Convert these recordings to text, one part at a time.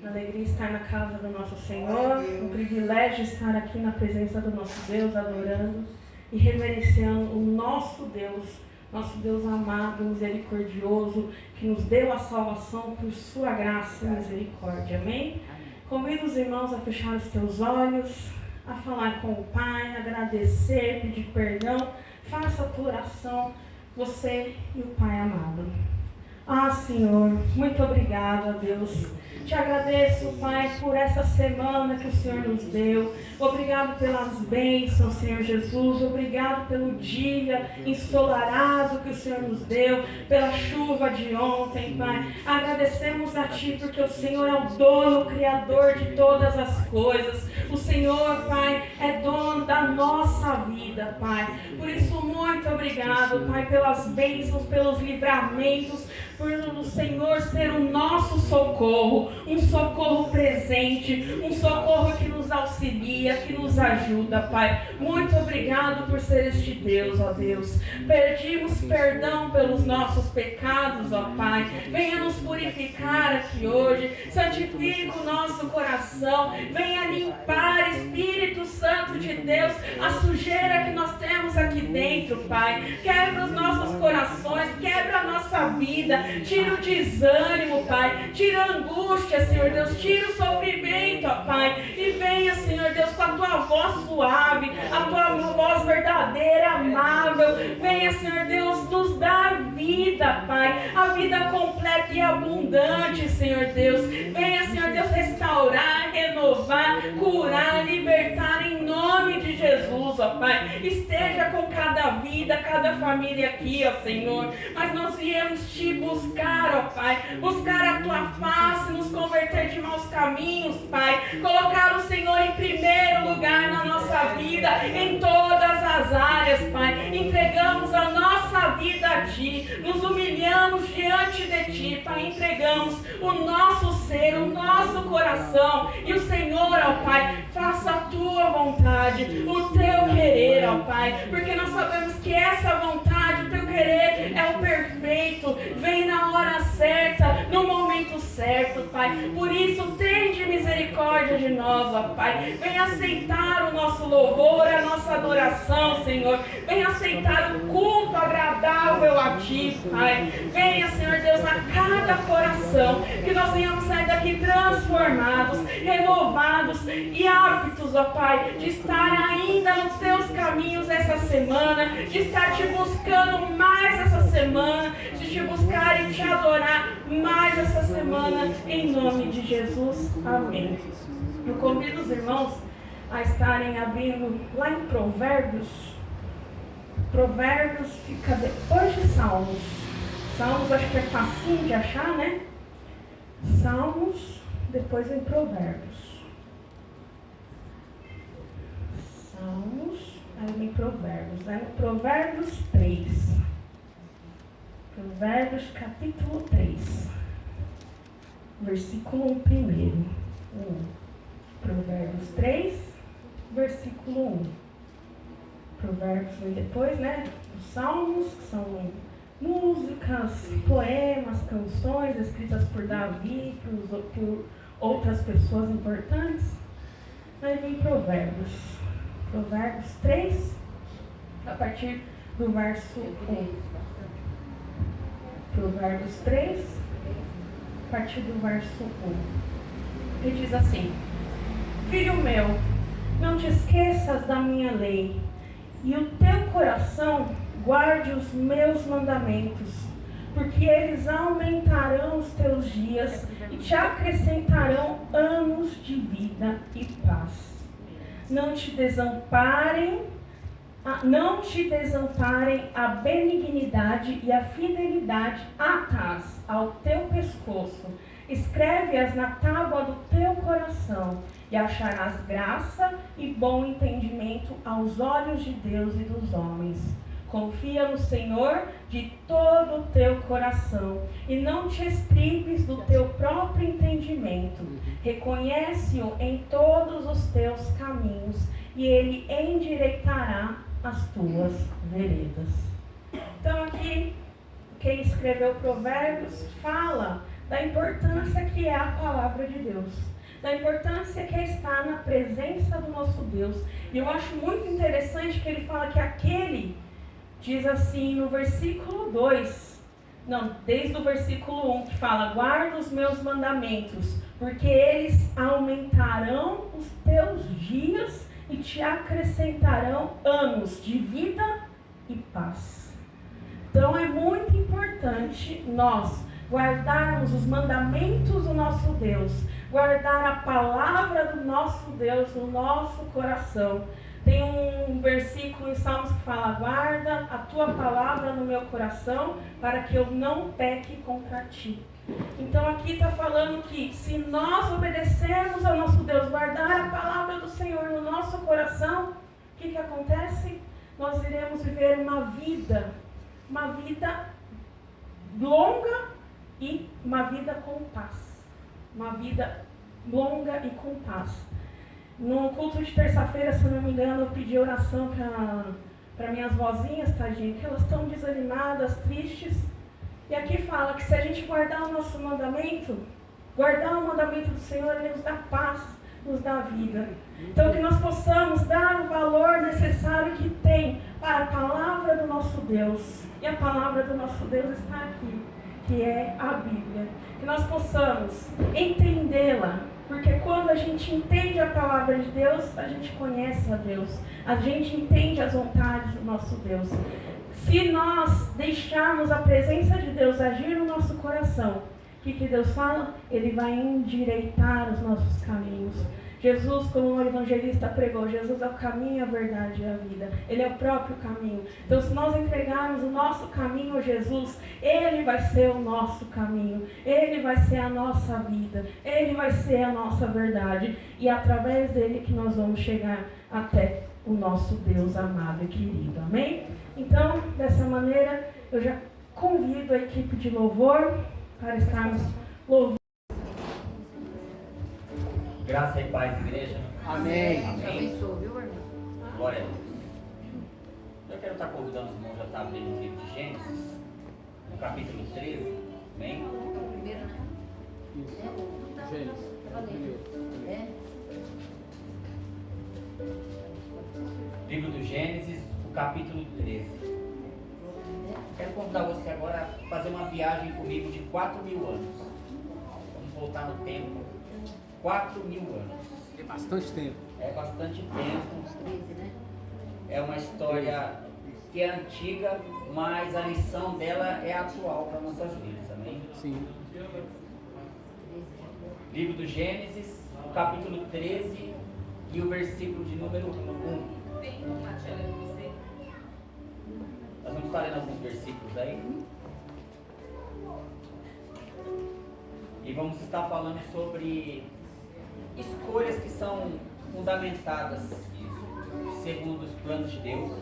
Alegria estar na casa do nosso Senhor, um privilégio estar aqui na presença do nosso Deus, adorando e reverenciando o nosso Deus amado, misericordioso, que nos deu a salvação por sua graça e misericórdia. Amém? Convido os irmãos a fechar os teus olhos, a falar com o Pai, agradecer, pedir perdão. Faça a tua oração, você e o Pai amado. Senhor, muito obrigado, Deus. Te agradeço, Pai, por essa semana que o Senhor nos deu. Obrigado pelas bênçãos, Senhor Jesus. Obrigado pelo dia ensolarado que o Senhor nos deu, pela chuva de ontem, Pai. Agradecemos a Ti porque o Senhor é o dono, o Criador de todas as coisas. O Senhor, Pai, é dono da nossa vida, Pai. Por isso, muito obrigado, Pai, pelas bênçãos, pelos livramentos, por o Senhor ser o nosso socorro, um socorro presente, um socorro que nos auxilia, que nos ajuda, Pai. Muito obrigado por ser este Deus, ó Deus. Pedimos perdão pelos nossos pecados, ó Pai. Venha nos purificar aqui hoje, santifica o nosso coração, venha limpar, Espírito Santo de Deus, a sujeira que nós temos aqui dentro, Pai. Quebra os nossos corações, quebra a nossa vida, tira o desânimo, Pai, tira a angústia, Senhor Deus, tira o sofrimento, ó Pai, e venha, Senhor Deus, com a tua voz suave, a tua voz verdadeira, amável. Venha, Senhor Deus, nos dar vida, Pai, a vida completa e abundante, Senhor Deus. Venha, Senhor Deus, restaurar, renovar, curar, libertar em nome de Jesus, ó Pai. Esteja com cada vida, cada família aqui, ó Senhor. Mas nós viemos te buscar, ó Pai, buscar a tua face, nos converter de maus caminhos, Pai. Colocar o Senhor em primeiro lugar na nossa vida, em todas as áreas, Pai. Entregamos a nossa vida a Ti, nos humilhamos diante de Ti, Pai. Entregamos o nosso ser, o nosso coração, e o Senhor, ó Pai, faça a tua vontade, o teu querer, ó Pai, porque nós sabemos que essa vontade, o teu querer é o perfeito, vem na hora certa, no momento certo, Pai. Por isso, tende misericórdia de nós, ó Pai. Vem aceitar o nosso louvor, a nossa adoração, Senhor. Vem aceitar o culto agradável a Ti, Pai. Venha, Senhor Deus, a cada coração, que nós venhamos sair daqui transformados, renovados e aptos, ó Pai, de estar ainda nos Teus caminhos essa semana, de estar Te buscando mais essa semana, de Te buscar e Te adorar mais essa semana, em nome de Jesus. Amém. Eu convido os irmãos a estarem abrindo lá em Provérbios. Provérbios fica depois de Salmos. Salmos acho que é facinho de achar, né? Salmos, depois vem Provérbios. Salmos, aí vem Provérbios. Aí no Provérbios 3. Provérbios capítulo 3. Versículo 1 primeiro. Provérbios 3, versículo 1. Provérbios vem depois, né? Os Salmos, que são músicas, poemas, canções escritas por Davi, por outras pessoas importantes. Aí vem Provérbios. Provérbios 3, a partir do verso 1. Provérbios 3, a partir do verso 1. Ele diz assim: Filho meu, não te esqueças da minha lei, e o teu coração guarde os meus mandamentos, porque eles aumentarão os teus dias e te acrescentarão anos de vida e paz. Não te desamparem a benignidade e a fidelidade atás ao teu pescoço. Escreve-as na tábua do teu coração, e acharás graça e bom entendimento aos olhos de Deus e dos homens. Confia no Senhor de todo o teu coração, e não te estribes do teu próprio entendimento. Reconhece-o em todos os teus caminhos, e Ele endireitará as tuas veredas. Então aqui, quem escreveu Provérbios fala da importância que é a palavra de Deus, da importância que é estar na presença do nosso Deus. E eu acho muito interessante que ele fala que aquele, diz assim no versículo 2, não, desde o versículo 1, que fala: guarda os meus mandamentos, porque eles aumentarão os teus dias e te acrescentarão anos de vida e paz. Então é muito importante nós guardarmos os mandamentos do nosso Deus, guardar a palavra do nosso Deus no nosso coração. Tem um versículo em Salmos que fala: guarda a tua palavra no meu coração, para que eu não peque contra ti. Então aqui está falando que se nós obedecermos ao nosso Deus, guardar a palavra do Senhor no nosso coração, o que acontece? Nós iremos viver uma vida longa e uma vida com paz. Uma vida longa e com paz. No culto de terça-feira, se eu não me engano, eu pedi oração para minhas vozinhas, tadinho, que elas estão desanimadas, tristes. E aqui fala que se a gente guardar o nosso mandamento, guardar o mandamento do Senhor, Ele nos dá paz, nos dá vida. Então que nós possamos dar o valor necessário que tem para a palavra do nosso Deus. E a palavra do nosso Deus está aqui, que é a Bíblia. Que nós possamos entendê-la, porque quando a gente entende a palavra de Deus, a gente conhece a Deus, a gente entende as vontades do nosso Deus. Se nós deixarmos a presença de Deus agir no nosso coração, o que Deus fala? Ele vai endireitar os nossos caminhos. Jesus, como o evangelista pregou, Jesus é o caminho, a verdade e a vida. Ele é o próprio caminho. Então, se nós entregarmos o nosso caminho a Jesus, Ele vai ser o nosso caminho. Ele vai ser a nossa vida. Ele vai ser a nossa verdade. E é através dele que nós vamos chegar até o nosso Deus amado e querido. Amém? Então, dessa maneira, eu já convido a equipe de louvor para estarmos louvando. Graça e paz, igreja. Amém. Amém. Glória a Deus. Eu quero estar convidando os irmãos a estar abrindo o livro de Gênesis, no capítulo 13. Amém? Primeiro, né? Livro do Gênesis, o capítulo 13. Quero convidar você agora a fazer uma viagem comigo de 4.000 anos. Vamos voltar no tempo. 4.000 anos. É bastante tempo. É bastante tempo. 13, né? É uma história que é antiga, mas a lição dela é atual para nossas vidas. Amém? Sim. Livro do Gênesis, o capítulo 13 e o versículo de número 1. Nós vamos estar lendo alguns versículos aí. E vamos estar falando sobre escolhas que são fundamentadas segundo os planos de Deus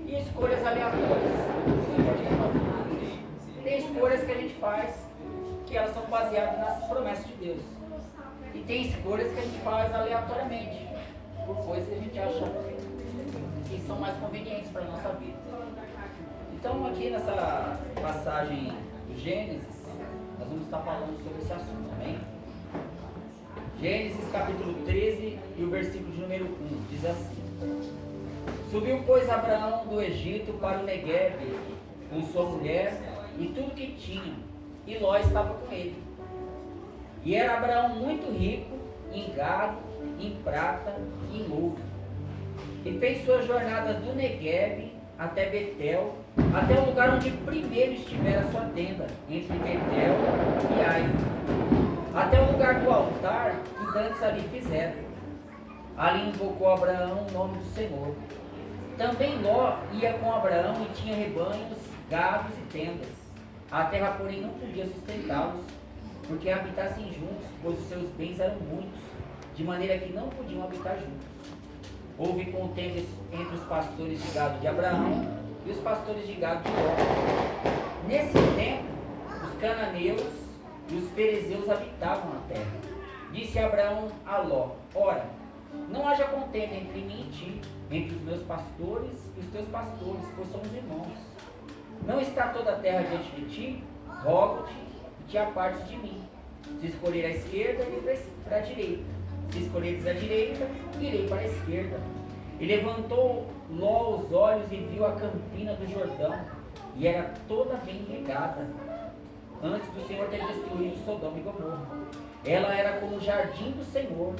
e escolhas aleatórias. Tem escolhas que a gente faz que elas são baseadas nas promessas de Deus. E tem escolhas que a gente faz aleatoriamente, por coisas que a gente acha que são mais convenientes para a nossa vida. Então aqui nessa passagem do Gênesis, nós vamos estar falando sobre esse assunto, amém? Gênesis capítulo 13 e o versículo de número 1, diz assim: Subiu, pois, Abraão do Egito para o Negueb, com sua mulher e tudo que tinha, e Ló estava com ele. E era Abraão muito rico em gado, em prata e em ouro. E fez suas jornadas do Negueb até Betel, até o lugar onde primeiro estivera a sua tenda, entre Betel e Ai, até o lugar do altar que dantes ali fizeram. Ali invocou Abraão o nome do Senhor. Também Ló ia com Abraão e tinha rebanhos, gados e tendas. A terra, porém, não podia sustentá-los, porque habitassem juntos, pois os seus bens eram muitos, de maneira que não podiam habitar juntos. Houve contenda entre os pastores de gado de Abraão e os pastores de gado de Ló. Nesse tempo, os cananeus e os perezeus habitavam a terra. Disse Abraão a Ló: Ora, não haja contenda entre mim e ti, entre os meus pastores e os teus pastores, pois somos irmãos. Não está toda a terra diante de ti? Rogo-te te apartes de mim. Se escolher a esquerda, irei para a direita. Se escolheres a direita, irei para a esquerda. E levantou Ló os olhos e viu a campina do Jordão, e era toda bem regada, antes do Senhor ter destruído Sodoma e Gomorra. Ela era como o jardim do Senhor,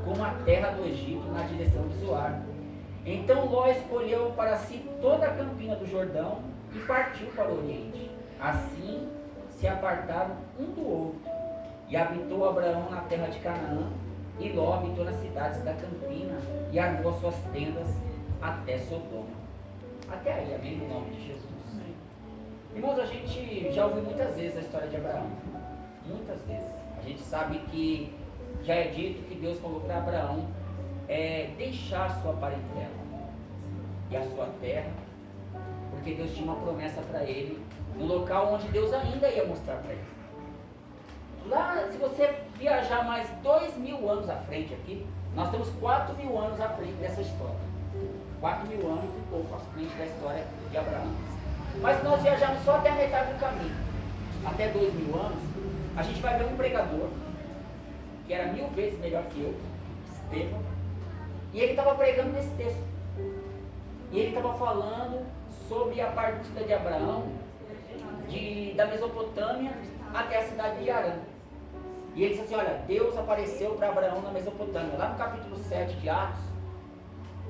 como a terra do Egito, na direção de Zoar. Então Ló escolheu para si toda a campina do Jordão e partiu para o Oriente. Assim se apartaram um do outro. E habitou Abraão na terra de Canaã, e Ló habitou nas cidades da campina, e armou as suas tendas até Sodoma. Até aí, amém, no nome de Jesus. Irmãos, a gente já ouviu muitas vezes a história de Abraão. Muitas vezes. A gente sabe que já é dito que Deus falou para Abraão deixar a sua parentela e a sua terra, porque Deus tinha uma promessa para ele, no local onde Deus ainda ia mostrar para ele. Lá, se você viajar mais 2.000 anos à frente aqui, nós temos 4.000 anos à frente dessa história. 4.000 anos e pouco à frente da história de Abraão. Mas se nós viajarmos só até a metade do caminho, até 2.000 anos, a gente vai ver um pregador, que era 1000 vezes melhor que eu, Estevão, e ele estava pregando nesse texto. E ele estava falando sobre a partida de Abraão, da Mesopotâmia até a cidade de Harã. E ele disse assim, olha, Deus apareceu para Abraão na Mesopotâmia. Lá no capítulo 7 de Atos,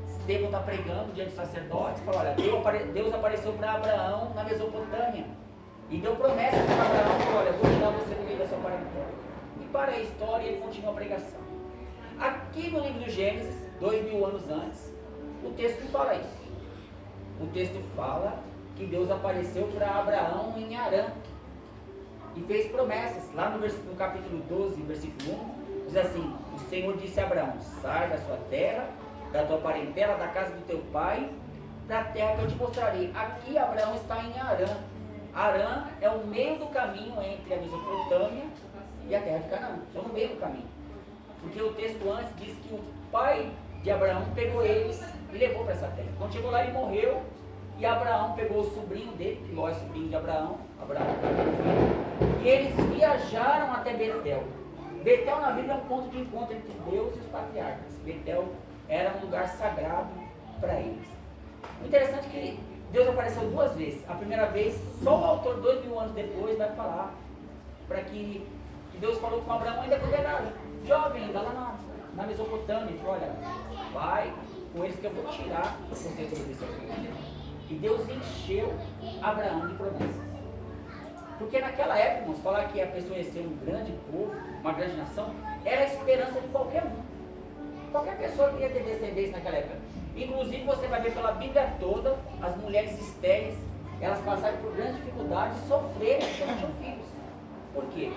Estevão está pregando diante dos sacerdotes, fala, olha, Deus apareceu para Abraão na Mesopotâmia. E deu promessa para Abraão, falou, olha, vou tirar você do meio da sua parentela. E para a história, ele continua a pregação. Aqui no livro do Gênesis, 2.000 anos antes, o texto não fala isso. O texto fala que Deus apareceu para Abraão em Harã e fez promessas. Lá no capítulo 12, versículo 1, diz assim, o Senhor disse a Abraão, sai da sua terra, da tua parentela, da casa do teu pai, para a terra que eu te mostrarei. Aqui Abraão está em Harã. Harã é o meio do caminho entre a Mesopotâmia e a terra de Canaã. Então no meio do caminho. Porque o texto antes diz que o pai de Abraão pegou eles e levou para essa terra. Quando chegou lá ele morreu, e Abraão pegou o sobrinho dele, que Ló é sobrinho de Abraão, e eles viajaram até Betel. Betel na Bíblia é um ponto de encontro entre Deus e os patriarcas. Betel era um lugar sagrado para eles. O interessante é que Deus apareceu 2 vezes. A primeira vez, só o autor 2.000 anos depois vai falar para que Deus falou com Abraão ainda quando era jovem, ainda lá na Mesopotâmia. Ele falou, olha, vai com eles que eu vou tirar você do Egito. E Deus encheu Abraão de promessas. Porque naquela época, irmãos, falar que a pessoa ia ser um grande povo, uma grande nação, era a esperança de qualquer um. Qualquer pessoa queria ter descendência naquela época. Inclusive, você vai ver pela Bíblia toda, as mulheres estéreis, elas passaram por grandes dificuldades e sofreram porque não tinham filhos. Por quê?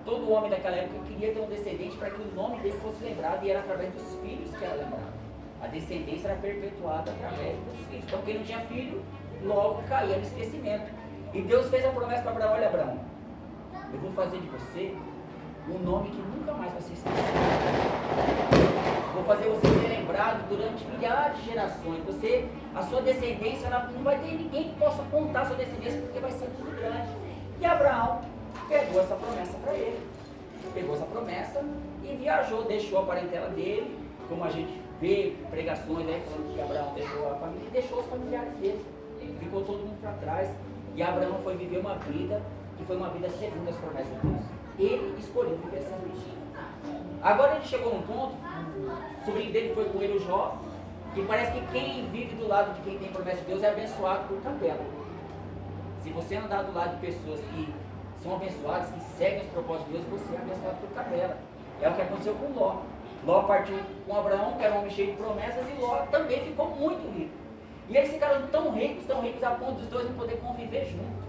Todo homem daquela época queria ter um descendente para que o nome dele fosse lembrado, e era através dos filhos que era lembrado. A descendência era perpetuada através dos filhos. Então quem não tinha filho, logo caía no esquecimento. E Deus fez a promessa para Abraão, olha Abraão, eu vou fazer de você um nome que nunca mais vai ser esquecido. Vou fazer você ser lembrado durante milhares de gerações. A sua descendência, ela não vai ter ninguém que possa contar a sua descendência, porque vai ser muito grande. E Abraão pegou essa promessa para ele. Pegou essa promessa e viajou, deixou a parentela dele, como a gente vê pregações aí falando que Abraão deixou a família e deixou os familiares dele. Ficou todo mundo para trás. E Abraão foi viver uma vida que foi uma vida segundo as promessas de Deus. Ele escolheu viver essa vida. Agora ele chegou num ponto, o sobrinho dele foi com ele, o Jó, e parece que quem vive do lado de quem tem promessa de Deus é abençoado por tabela. Se você andar do lado de pessoas que são abençoadas, que seguem os propósitos de Deus, você é abençoado por tabela. É o que aconteceu com Ló. Ló partiu com Abraão, que era um homem cheio de promessas, e Ló também ficou muito rico. E eles ficaram tão ricos a ponto dos dois não poder conviver juntos.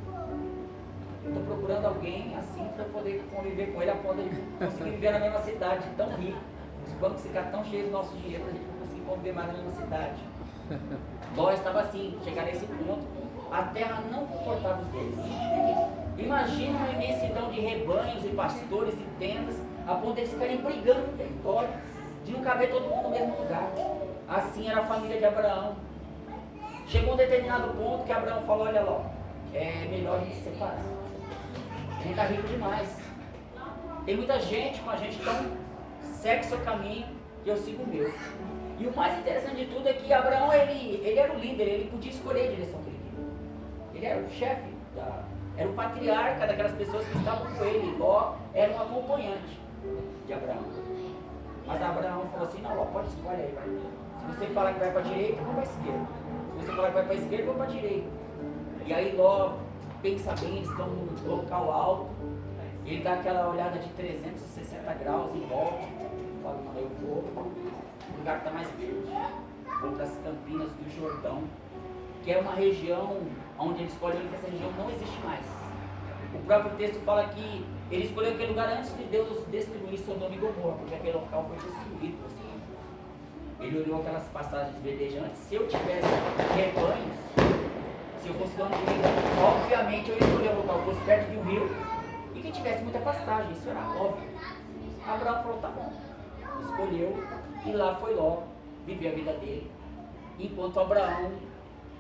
Eu estou procurando alguém assim para poder conviver com ele, a ponto de conseguir viver na mesma cidade, tão rico. Os bancos ficaram tão cheios do nosso dinheiro para a gente não conseguir conviver mais na mesma cidade. Ló estava assim, chegar nesse ponto, a terra não comportava os dois. Imagina uma imensidão de rebanhos e pastores e tendas, a ponto de eles ficarem brigando no território, de não caber todo mundo no mesmo lugar. Assim era a família de Abraão. Chegou um determinado ponto que Abraão falou, olha lá, é melhor a gente se separar. A gente está rico demais. Tem muita gente com a gente, então segue seu caminho e eu sigo o meu. E o mais interessante de tudo é que Abraão, ele era o líder, ele podia escolher a direção que ele queria. Ele era o chefe, era o patriarca daquelas pessoas que estavam com ele. Ló era um acompanhante de Abraão. Mas Abraão falou assim, não, Ló, pode escolher aí. Se você falar que vai para a direita, eu vou para a esquerda. Se você falar que vai para a esquerda, eu vou para a direita. E aí Ló pensa bem, eles estão num local alto. Ele dá aquela olhada de 360 graus em volta. Fala, não, eu vou. O lugar está mais verde. Vou para as Campinas do Jordão, que é uma região onde ele escolheu que essa região não existe mais. O próprio texto fala que ele escolheu aquele lugar antes de Deus destruir Sodoma e Gomorra, porque aquele local foi destruído. Ele olhou aquelas passagens verdejantes. Se eu tivesse rebanhos, se eu fosse dono de vida, obviamente eu ia escolher um local que fosse perto de um rio e que tivesse muita pastagem, isso era óbvio. Abraão falou, tá bom. Escolheu e lá foi Ló viver a vida dele, enquanto Abraão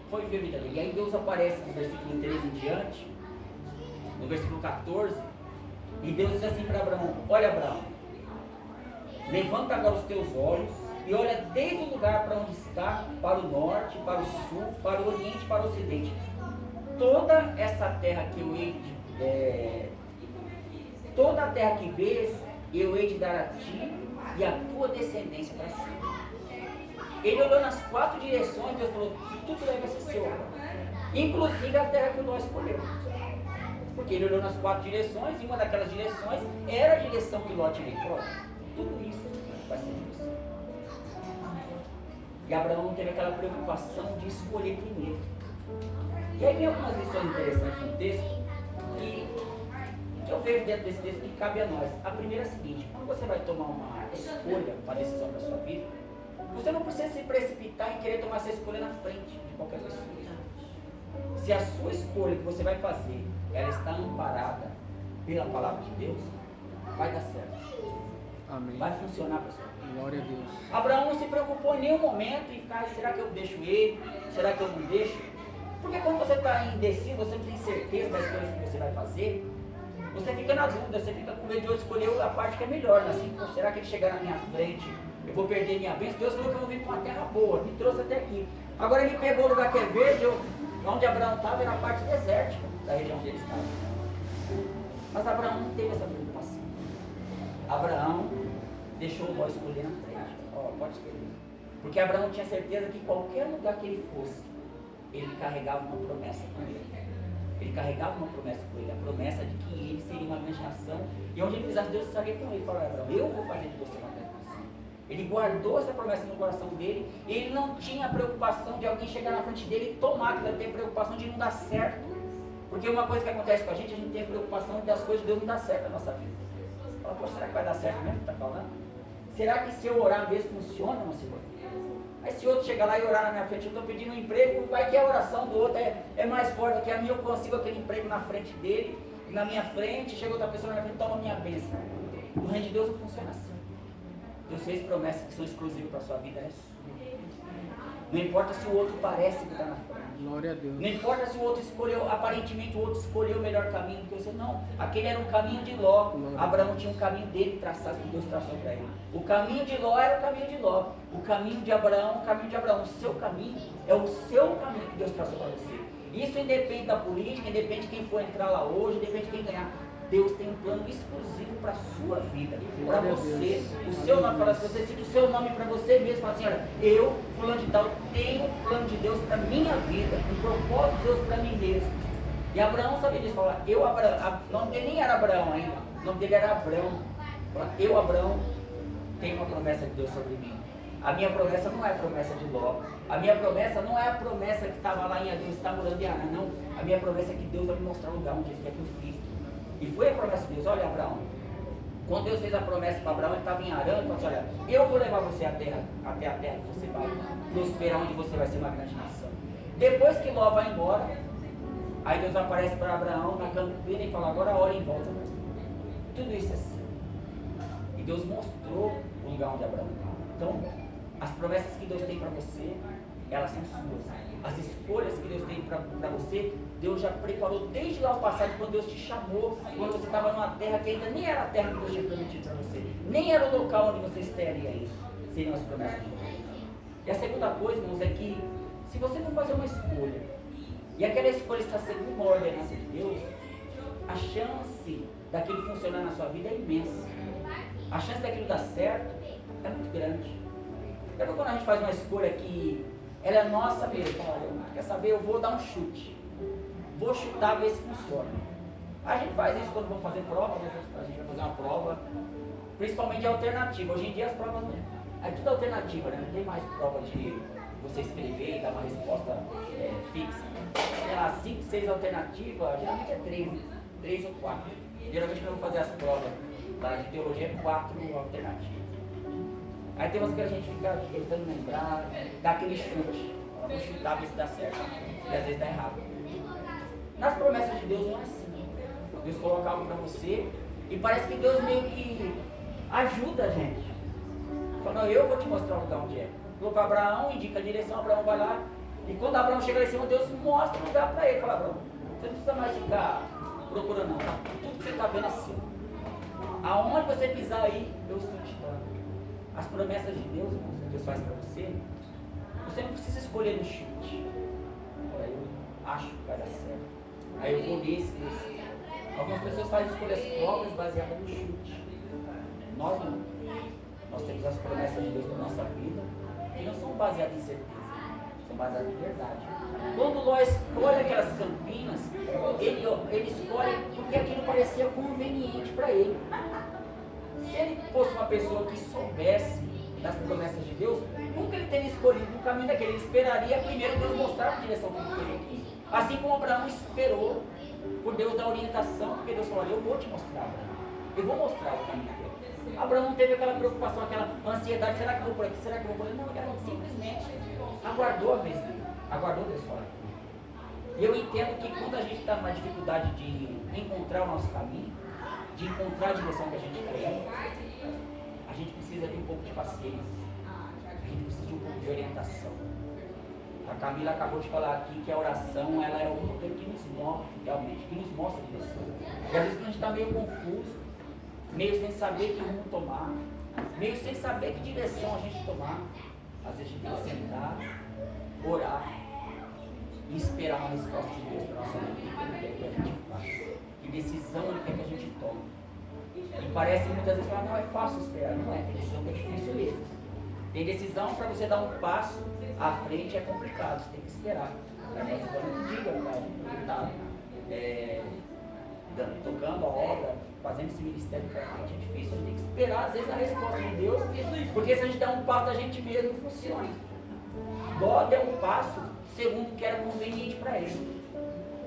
foi viver a vida dele. E aí Deus aparece no versículo 13 em diante, no versículo 14, e Deus diz assim para Abraão, olha Abraão, levanta agora os teus olhos e olha desde o lugar para onde está, para o norte, para o sul, para o oriente, para o ocidente. Toda essa terra que eu hei de, toda a terra que vês, eu hei de dar a ti e a tua descendência para si. Ele olhou nas 4 direções e Deus falou, tudo vai ser seu, inclusive a terra que nós escolheu. Porque ele olhou nas 4 direções e uma daquelas direções era a direção que Ló tinha falou, tudo isso vai ser de você. E Abraão não teve aquela preocupação de escolher primeiro. E aí tem algumas lições interessantes no texto que eu vejo dentro desse texto que cabe a nós. A primeira é a seguinte, quando você vai tomar uma escolha, uma decisão para a sua vida, você não precisa se precipitar em querer tomar essa escolha na frente de qualquer pessoa. Se a sua escolha que você vai fazer, ela está amparada pela palavra de Deus, vai dar certo. Amém. Vai funcionar, pessoal. Glória a Deus. Abraão não se preocupou em nenhum momento em ficar, será que eu deixo ele? Será que eu não deixo? Porque quando você está indeciso, você não tem certeza das coisas que você vai fazer, você fica na dúvida, você fica com medo de eu escolher a parte que é melhor, né? Assim, será que ele chegar na minha frente, eu vou perder minha bênção? Deus falou que eu vou vir para uma terra boa, me trouxe até aqui. Agora ele pegou o lugar que é verde, onde Abraão estava era a parte desértica da região onde ele estava. Mas Abraão não teve essa preocupação. Abraão deixou Ló escolher na frente. Pode escolher. Porque Abraão tinha certeza que qualquer lugar que ele fosse, ele carregava uma promessa com ele. Ele carregava uma promessa com ele, a promessa de que ele seria uma grande nação. E onde ele precisasse, Deus estaria com ele. Ele falou, Abraão, eu vou fazer de você uma grande nação. Ele guardou essa promessa no coração dele. Ele não tinha a preocupação de alguém chegar na frente dele e tomar, que ele tem preocupação de não dar certo. Porque uma coisa que acontece com a gente tem a preocupação de as coisas de Deus não dar certo na nossa vida. Fala, pô, será que vai dar certo mesmo que está falando? Será que se eu orar mesmo funciona, meu Senhor? Aí se outro chegar lá e orar na minha frente, eu estou pedindo um emprego, vai que a oração do outro é mais forte que a minha, eu consigo aquele emprego na frente dele, na minha frente, chega outra pessoa na minha frente, toma a minha bênção. No reino de Deus não funciona assim. Deus fez promessas que são exclusivas para a sua vida, é sua. Não importa se o outro parece que está na frente. Glória a Deus. Não importa se o outro escolheu, aparentemente o outro escolheu o melhor caminho do que você, não. Aquele era um caminho de Ló. Abraão tinha um caminho dele traçado, que Deus traçou para ele. O caminho de Ló era o caminho de Ló. O caminho de Abraão, o caminho de Abraão. O seu caminho é o seu caminho que Deus traçou para você. Isso independe da política, independe de quem for entrar lá hoje, independe de quem ganhar. Deus tem um plano exclusivo para a sua vida, para você. O seu nome, para você cita o seu nome para você mesmo, fala assim, olha, eu, fulano de tal, tenho um plano de Deus para a minha vida, um propósito de Deus para mim mesmo. E Abraão sabia disso, fala, eu, Abraão, o nome dele nem era Abraão ainda, o nome dele era Abrão. Fala, eu, Abraão, tenho uma promessa de Deus sobre mim. A minha promessa não é a promessa de Ló. A minha promessa não é a promessa que estava lá em Deus, está morando em Arã, não. A minha promessa é que Deus vai me mostrar o lugar onde Ele quer que eu fique. E foi a promessa de Deus, olha Abraão, quando Deus fez a promessa para Abraão, ele estava em Arã, ele falou assim, olha, eu vou levar você até a terra que você vai prosperar, onde você vai ser uma grande nação. Depois que Ló vai embora, aí Deus aparece para Abraão na campina e fala, agora olha em volta. Tudo isso é assim. E Deus mostrou o lugar onde Abraão estava. Então, as promessas que Deus tem para você, elas são suas. As escolhas que Deus tem para você, Deus já preparou desde lá o passado, quando Deus te chamou, quando você estava numa terra que ainda nem era a terra que Deus tinha prometido para você, nem era o local onde você estaria aí, seriam as promessas de Deus. E a segunda coisa, irmãos, é que se você for fazer uma escolha, e aquela escolha está segundo uma ordenança de Deus, a chance daquilo funcionar na sua vida é imensa. A chance daquilo dar certo é muito grande. Lembra quando a gente faz uma escolha que ela é nossa mesmo? Olha, quer saber, eu vou dar um chute. Vou chutar, ver se funciona. A gente faz isso quando vamos fazer prova, né? A gente vai fazer uma prova, principalmente alternativa. Hoje em dia as provas não é tudo alternativa, né? Não tem mais prova de você escrever e dar uma resposta fixa. Sei lá, 5, 6 alternativas, geralmente é 3 ou 4. Geralmente quando vamos fazer as provas lá de teologia é 4 alternativas. Aí tem umas que a gente fica tentando lembrar, dá aquele chute. Vamos chutar, ver se dá certo. E às vezes dá errado. Nas promessas de Deus não é assim. Deus coloca algo para você e parece que Deus meio que ajuda a gente. Fala, não, eu vou te mostrar o lugar onde é. Falou para Abraão, indica a direção, Abraão vai lá. E quando Abraão chega lá em cima, Deus mostra o lugar para ele. Fala, Abraão, você não precisa mais ficar procurando não, tá? Tudo que você está vendo é seu. Aonde você pisar aí, eu estou te dando. As promessas de Deus, irmãos, que Deus faz para você, você não precisa escolher no chute. Olha, eu acho que vai dar certo. Aí eu vou nesse. Algumas pessoas fazem escolhas próprias baseadas no chute. Nós não. Nós temos as promessas de Deus para a nossa vida e não são baseadas em certeza, são baseadas em verdade. Quando Ló escolhe aquelas campinas, ele escolhe porque aquilo parecia conveniente para ele. Se ele fosse uma pessoa que soubesse das promessas de Deus, nunca ele teria escolhido um caminho daquele. Ele esperaria primeiro Deus mostrar a direção que ele queria aqui. Assim como Abraão esperou por Deus dar orientação, porque Deus falou, eu vou te mostrar, Abraão. Eu vou mostrar o caminho dele. Abraão não teve aquela preocupação, aquela ansiedade, será que eu vou por aqui, será que eu vou por ali? Não, ele simplesmente aguardou a vez dele, aguardou Deus falar. E eu entendo que quando a gente está numa dificuldade de encontrar o nosso caminho, de encontrar a direção que a gente quer, a gente precisa de um pouco de paciência, a gente precisa de um pouco de orientação. A Camila acabou de falar aqui que a oração ela é o motor que nos move, realmente, que nos mostra a direção. E às vezes quando a gente está meio confuso, meio sem saber que rumo tomar, meio sem saber que direção a gente tomar, às vezes a gente tem que sentar, orar e esperar uma resposta de Deus para a nossa vida, o que é que a gente faz, que decisão ele quer que a gente tome. E parece muitas vezes falar, não é fácil esperar, não é, tem decisão que é difícil mesmo. Tem decisão para você dar um passo à frente é complicado, você tem que esperar. Mas quando diga, ele está tocando a obra, fazendo esse ministério para a gente é difícil, a gente tem que esperar às vezes a resposta de Deus, porque se a gente der um passo da gente mesmo, não funciona. Ló deu um passo segundo o que era conveniente para ele.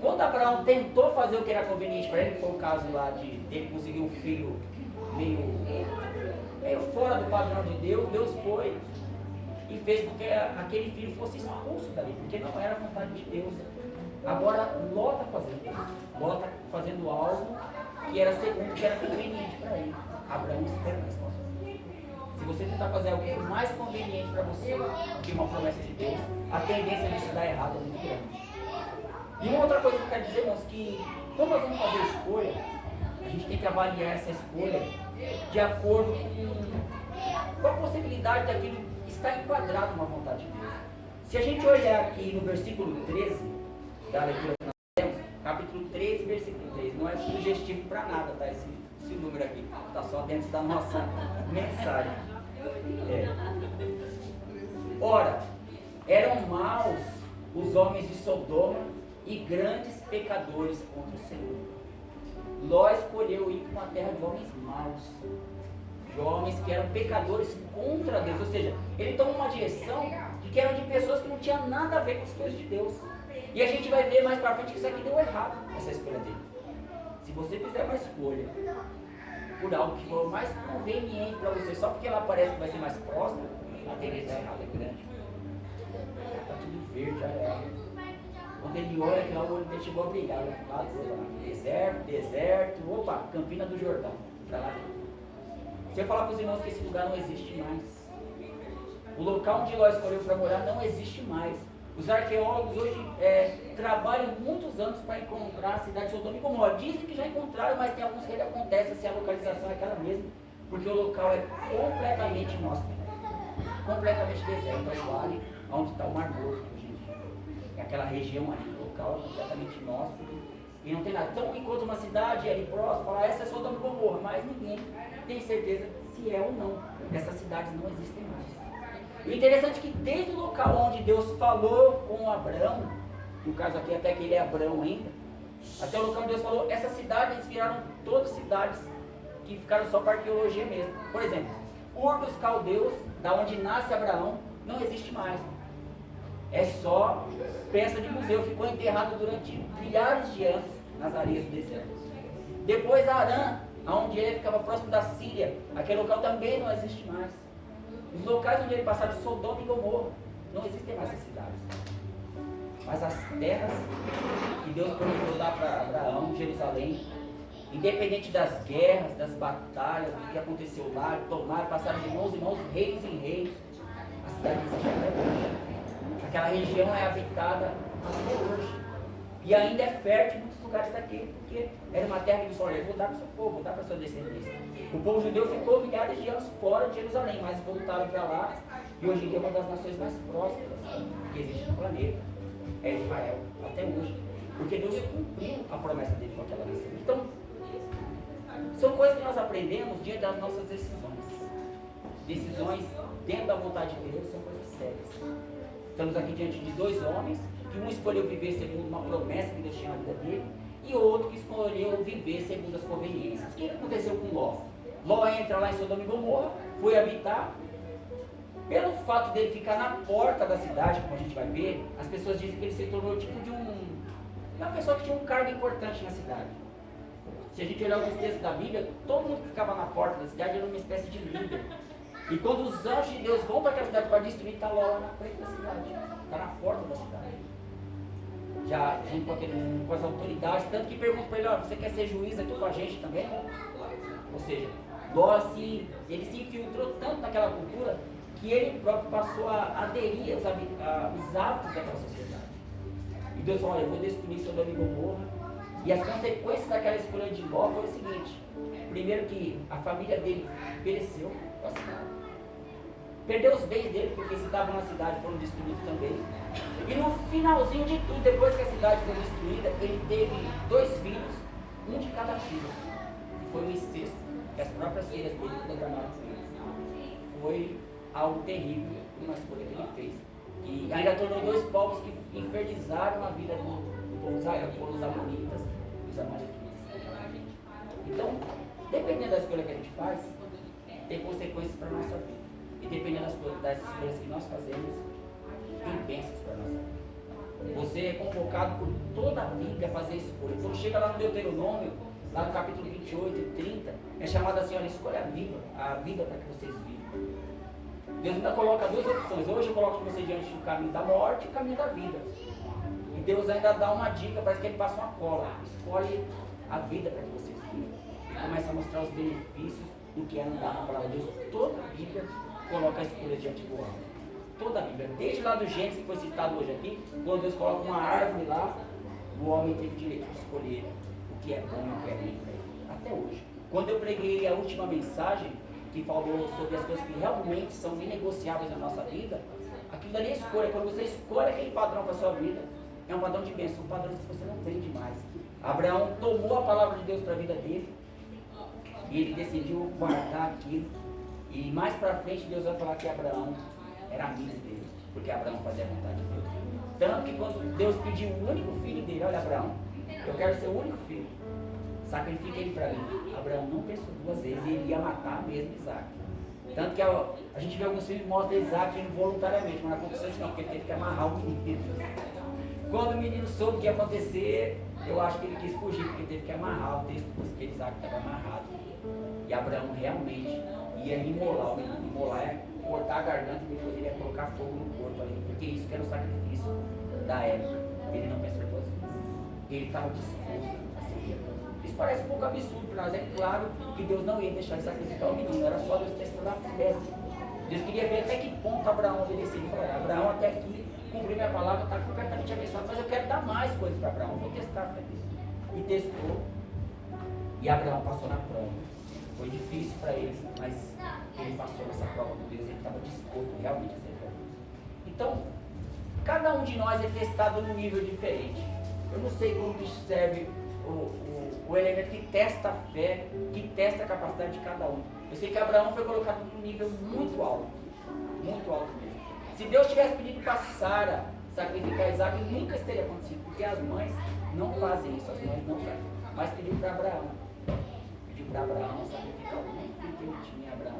Quando Abraão tentou fazer o que era conveniente para ele, foi o caso lá de ele conseguir um filho meio fora do padrão de Deus, Deus foi e fez com que aquele filho fosse expulso dali, porque não era a vontade de Deus. Agora Ló está fazendo isso. Ló está fazendo algo que era segundo, que era conveniente para ele. Abraão espera a resposta. Se você tentar fazer algo que for mais conveniente para você do que uma promessa de Deus, a tendência disso dar errado é muito grande. E uma outra coisa que eu quero dizer, irmãos, que quando nós vamos fazer escolha, a gente tem que avaliar essa escolha de acordo com a possibilidade daquilo estar enquadrado na vontade de Deus. Se a gente olhar aqui no versículo 13 da leitura que nós temos, capítulo 13, versículo 13, não é sugestivo para nada, tá? Esse número aqui está só dentro da nossa mensagem. Ora, eram maus os homens de Sodoma e grandes pecadores contra o Senhor. Ló escolheu ir para uma terra de homens maus, de homens que eram pecadores contra Deus, ou seja, ele tomou uma direção de que eram de pessoas que não tinham nada a ver com as coisas de Deus. E a gente vai ver mais para frente que isso aqui deu errado, essa escolha dele. Se você fizer uma escolha por algo que for mais conveniente para você, só porque ela parece que vai ser mais próxima, a tendência errada é grande. Está tudo verde, já é. Quando ele olha, que lá o olho dele chegou a brilhar, lá, deserto, opa, Campina do Jordão, para lá. Se eu falar para os irmãos que esse lugar não existe mais, O local onde Ló escolheu para morar não existe mais. Os arqueólogos hoje trabalham muitos anos para encontrar a cidade de Sodoma e Gomorra. Dizem que já encontraram, mas tem alguns que ainda acontecem se a localização é aquela mesma, porque o local é completamente inóspito, completamente deserto, é o vale onde está o Mar Morto hoje em dia. É aquela região ali, o local é completamente inóspito e não tem nada. Então, enquanto uma cidade ali próxima, fala, essa é Sodoma e Gomorra, mas ninguém tem certeza se é ou não. Essas cidades não existem mais. O interessante é que desde o local onde Deus falou com Abraão, no caso aqui até que ele é Abraão ainda, até o local onde Deus falou, essas cidades eles viraram todas cidades que ficaram só para arqueologia mesmo. Por exemplo, Ur dos Caldeus, da onde nasce Abraão, não existe mais. É só peça de museu, ficou enterrado durante milhares de anos nas areias do deserto. Depois Arã, onde ele ficava próximo da Síria, aquele local também não existe mais. Os locais onde ele passava, Sodoma e Gomorra, não existem mais essas cidades. Mas as terras que Deus prometeu dar para Abraão, Jerusalém, independente das guerras, das batalhas, do que aconteceu lá, tomaram, passaram de mãos em mãos, reis em reis, a cidade existe até hoje. Aquela região é habitada até hoje. E ainda é fértil em muitos lugares daqui, porque era uma terra que Deus falou, eu vou dar para o seu povo, vou dar para a sua descendência. O povo judeu ficou milhares de anos fora de Jerusalém, mas voltaram para lá, e hoje em dia é uma das nações mais prósperas que existe no planeta. É Israel, até hoje. Porque Deus cumpriu a promessa dele com aquela nação. Então, são coisas que nós aprendemos diante das nossas decisões. Decisões dentro da vontade de Deus são coisas sérias. Estamos aqui diante de dois homens, que um escolheu viver segundo uma promessa que Deus tinha na vida dele, e outro que escolheu viver segundo as conveniências. O que aconteceu com Ló? Ló entra lá em Sodoma e Gomorra, foi habitar. Pelo fato dele ficar na porta da cidade, como a gente vai ver, as pessoas dizem que ele se tornou tipo de uma pessoa que tinha um cargo importante na cidade. Se a gente olhar os textos da Bíblia, todo mundo que ficava na porta da cidade era uma espécie de líder. E quando os anjos de Deus vão para aquela cidade para destruir, está lá na frente da cidade, está na porta da cidade. Já junto com as autoridades, tanto que perguntam para ele, você quer ser juiz aqui com a gente também? Ou seja, Ló ele se infiltrou tanto naquela cultura que ele próprio passou a aderir aos hábitos daquela sociedade. E Deus falou, eu vou destruir Sodoma e Gomorra. E as consequências daquela escolha de Ló foi o seguinte: primeiro que a família dele pereceu com a cidade. Perdeu os bens dele, porque se estavam na cidade foram destruídos também. E no finalzinho de tudo, depois que a cidade foi destruída, ele teve 2 filhos, um de cada filho. E foi o incesto que as próprias filhas dele programaram com ele. Foi algo terrível, uma escolha que ele fez. E ainda tornou 2 povos que infernizaram a vida do povo Israel, foram os amonitas e os amalequitas. Então, dependendo da escolha que a gente faz, tem consequências para a nossa vida. E dependendo das escolhas que nós fazemos, tem bênçãos para a nossa vida. Você é convocado por toda a Bíblia a fazer escolha. Quando chega lá no Deuteronômio, lá no capítulo 28 e 30, é chamado assim, olha, escolha a vida para que vocês vivam. Deus ainda coloca 2 opções. Hoje eu coloco você diante do caminho da morte e o caminho da vida. E Deus ainda dá uma dica, parece que ele passa uma cola. Escolhe a vida para que vocês vivam. E começa a mostrar os benefícios do que é andar na palavra de Deus. Toda a Bíblia coloca a escolha diante do homem. Toda a Bíblia. Desde lá do Gênesis, que foi citado hoje aqui, quando Deus coloca uma árvore lá, o homem tem o direito de escolher o que é bom e o que é ruim. Até hoje. Quando eu preguei a última mensagem, que falou sobre as coisas que realmente são inegociáveis na nossa vida, aquilo ali é escolha. Quando você escolhe aquele padrão para a sua vida, é um padrão de bênção, um padrão que você não vende mais. Abraão tomou a palavra de Deus para a vida dele e ele decidiu guardar aquilo. E mais para frente Deus vai falar que Abraão era amigo dele, porque Abraão fazia a vontade de Deus. Tanto que quando Deus pediu o único filho dele, olha Abraão, eu quero ser o único filho, sacrifica ele para mim. Abraão não pensou 2 vezes, ele ia matar mesmo Isaac. Tanto que a gente vê alguns filmes que mostram Isaac involuntariamente, mas não aconteceu assim não, porque ele teve que amarrar o menino. Quando o menino soube o que ia acontecer, eu acho que ele quis fugir, porque teve que amarrar o texto, porque Isaac estava amarrado. E Abraão realmente ia imolar o menino. Imolar é cortar a garganta e depois ele ia colocar fogo no corpo ali, porque isso que era o sacrifício da época. Ele não pensou 2 vezes. Ele estava disposto a seguir. Isso parece um pouco absurdo para nós. É claro que Deus não ia deixar de sacrificar o menino, era só Deus testando a fé. Deus queria ver até que ponto Abraão obedecia. Ele falou: Abraão, até aqui, cumpriu minha palavra, está completamente abençoado, mas eu quero dar mais coisas para Abraão, vou testar para ele. E testou. E Abraão passou na prova. Foi difícil para ele, mas ele passou nessa prova com Deus, ele estava disposto realmente a ser para Deus. Então, cada um de nós é testado num nível diferente. Eu não sei como que serve o elemento que testa a fé, que testa a capacidade de cada um. Eu sei que Abraão foi colocado num nível muito alto mesmo. Se Deus tivesse pedido para Sara sacrificar Isaac, nunca isso teria acontecido, porque as mães não fazem isso, as mães não fazem. Mas pediu para Abraão. Pediu para Abraão sacrificar o único filho que ele tinha. Abraão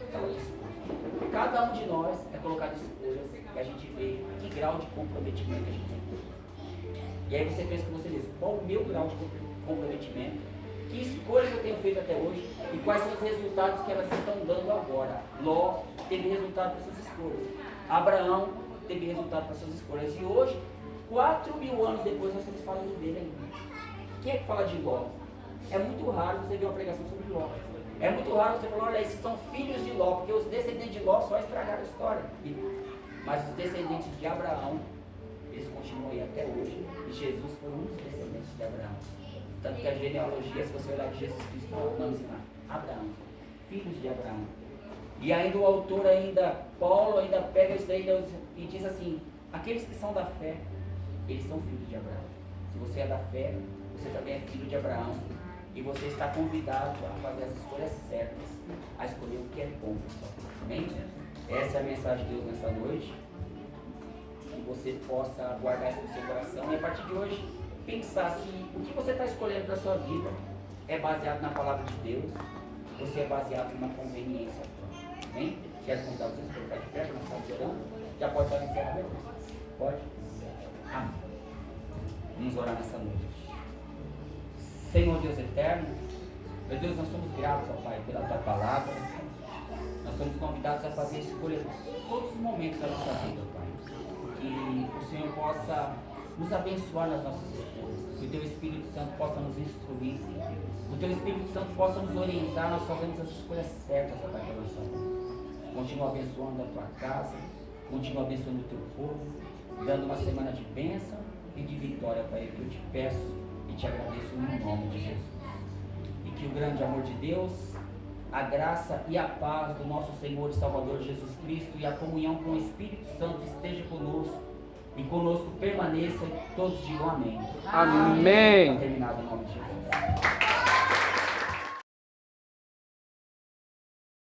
estava disposto. Cada um de nós é colocado em escolhas e a gente vê que grau de comprometimento a gente tem. E aí você pensa com você mesmo: qual o meu grau de comprometimento? Que escolhas eu tenho feito até hoje e quais são os resultados que elas estão dando agora? Ló teve resultado para suas escolhas. Abraão teve resultado para suas escolhas. E hoje, 4.000 anos depois, nós estamos falando dele ainda. Quem é que fala de Ló? É muito raro você ver uma pregação sobre Ló. É muito raro você falar: olha, esses são filhos de Ló, porque os descendentes de Ló só estragaram a história. Mas os descendentes de Abraão, eles continuam aí até hoje. E Jesus foi um dos descendentes de Abraão. Tanto que a genealogia, se você olhar de Jesus Cristo, o nome se chama Abraão, filhos de Abraão. E ainda o autor, Paulo, ainda pega isso daí e diz assim: aqueles que são da fé, eles são filhos de Abraão. Se você é da fé, você também é filho de Abraão. E você está convidado a fazer as escolhas certas, a escolher o que é bom, pessoal. Amém? Essa é a mensagem de Deus nessa noite. Que você possa guardar isso no seu coração e a partir de hoje pensar se o que você está escolhendo para a sua vida é baseado na palavra de Deus, você é baseado numa conveniência. Amém? Quero convidar vocês para ficar de pé, nós estamos orando. Já pode estar encerrado? Pode? Amém. Vamos orar nessa noite. Senhor Deus eterno, meu Deus, nós somos gratos, ó Pai, pela Tua palavra. Nós somos convidados a fazer escolhas em todos os momentos da nossa vida, Pai. Que o Senhor possa nos abençoar nas nossas escolhas. Que o Teu Espírito Santo possa nos instruir. Que o Teu Espírito Santo possa nos orientar, nós fazemos as escolhas certas, ó Pai, pela nossa vida. Continua abençoando a Tua casa, continua abençoando o Teu povo, dando uma semana de bênção e de vitória, Pai, que eu te peço e te agradeço no nome de Jesus. E que o grande amor de Deus, a graça e a paz do nosso Senhor e Salvador Jesus Cristo e a comunhão com o Espírito Santo esteja conosco e conosco permaneça e todos digam amém. Amém. Está terminado em nome de Jesus.